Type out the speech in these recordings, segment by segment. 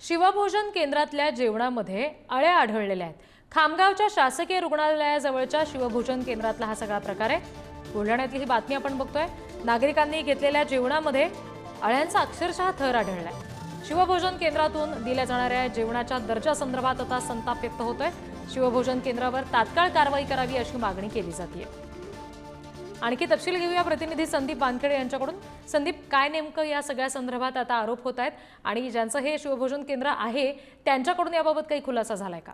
शिवभोजन केंद्रातल्या जेवणामध्ये अळ्या आढळलेल्या आहेत। खामगावच्या शासकीय रुग्णालयाजवळच्या शिवभोजन केंद्रातला हा सगळा प्रकार आहे। बुलढाण्यातली ही बातमी आपण बघतोय। नागरिकांनी घेतलेल्या जेवणामध्ये अळ्यांचा अक्षरशः थर आढळलाय। शिवभोजन केंद्रातून दिल्या जाणाऱ्या जेवणाच्या दर्जासंदर्भात आता संताप व्यक्त होतोय। शिवभोजन केंद्रावर तात्काळ कारवाई करावी अशी मागणी केली जाते। आणखी तपशील घेऊया प्रतिनिधी संदीप वानखेडे यांच्याकडून। संदीप, काय नेमकं या सगळ्या संदर्भात आता आरोप होत आहेत आणि ज्यांचं हे शिवभोजन केंद्र आहे त्यांच्याकडून याबाबत काही खुलासा झालाय का?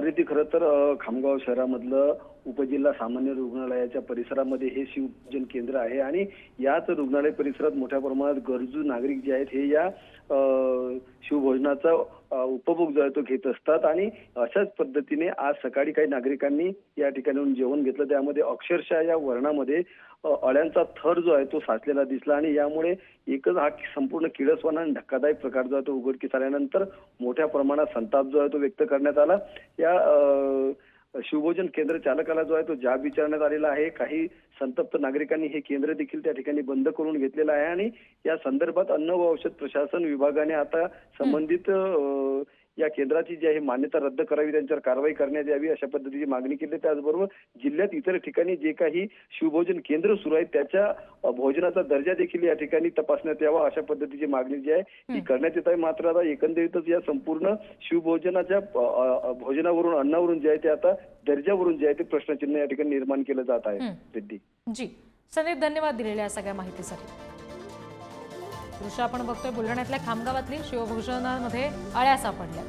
रीती खरं तर खामगाव शहरामधलं उपजिल्हा सामान्य रुग्णालयाच्या परिसरामध्ये हे शिवभोजन केंद्र आहे आणि याच रुग्णालय परिसरात मोठ्या प्रमाणात गरजू नागरिक जे आहेत हे या शिवभोजनाचा उपभोग जो आहे तो घेत असतात। आणि अशाच पद्धतीने आज सकाळी काही नागरिकांनी या ठिकाणी जेवण घेतलं, त्यामध्ये अक्षरशः या वर्णामध्ये अळ्यांचा थर जो आहे तो साचलेला दिसला आणि यामुळे एकच हा संपूर्ण किळसवाणा आणि धक्कादायक प्रकार जो आहे तो उघडकीस आल्यानंतर मोठ्या प्रमाणात संताप जो आहे तो व्यक्त करण्यात आला। या शिवभोजन केंद्र चालकाला जो आहे तो जाब विचारण्यात आलेला आहे। काही संतप्त नागरिकांनी हे केंद्र देखील त्या ठिकाणी बंद करून घेतलेलं आहे आणि या संदर्भात अन्न व औषध प्रशासन विभागाने आता संबंधित या केंद्राची जी आहे मान्यता रद्द करावी, त्यांच्यावर कारवाई करण्यात यावी अशा पद्धतीची मागणी केली। त्याचबरोबर जिल्ह्यात इतर ठिकाणी जे काही शिवभोजन केंद्र सुरू आहेत त्याच्या भोजनाचा दर्जा देखील या ठिकाणी तपासण्यात यावा अशा पद्धतीची मागणी जी आहे ती करण्यात येत आहे। मात्र आता एकंदरीतच या संपूर्ण शिवभोजनाच्या भोजनावरून अन्नावरून जे आहे ते आता दर्जावरून जे आहे ते प्रश्नचिन्ह या ठिकाणी निर्माण केलं जात आहे। रिद्धी जी संदीप, धन्यवाद दिलेल्या सगळ्या माहितीसाठी। दृश्य आपण बघतोय बुलढाण्यातल्या खामगावातली शिवभोजनामध्ये अळ्या सापडल्या।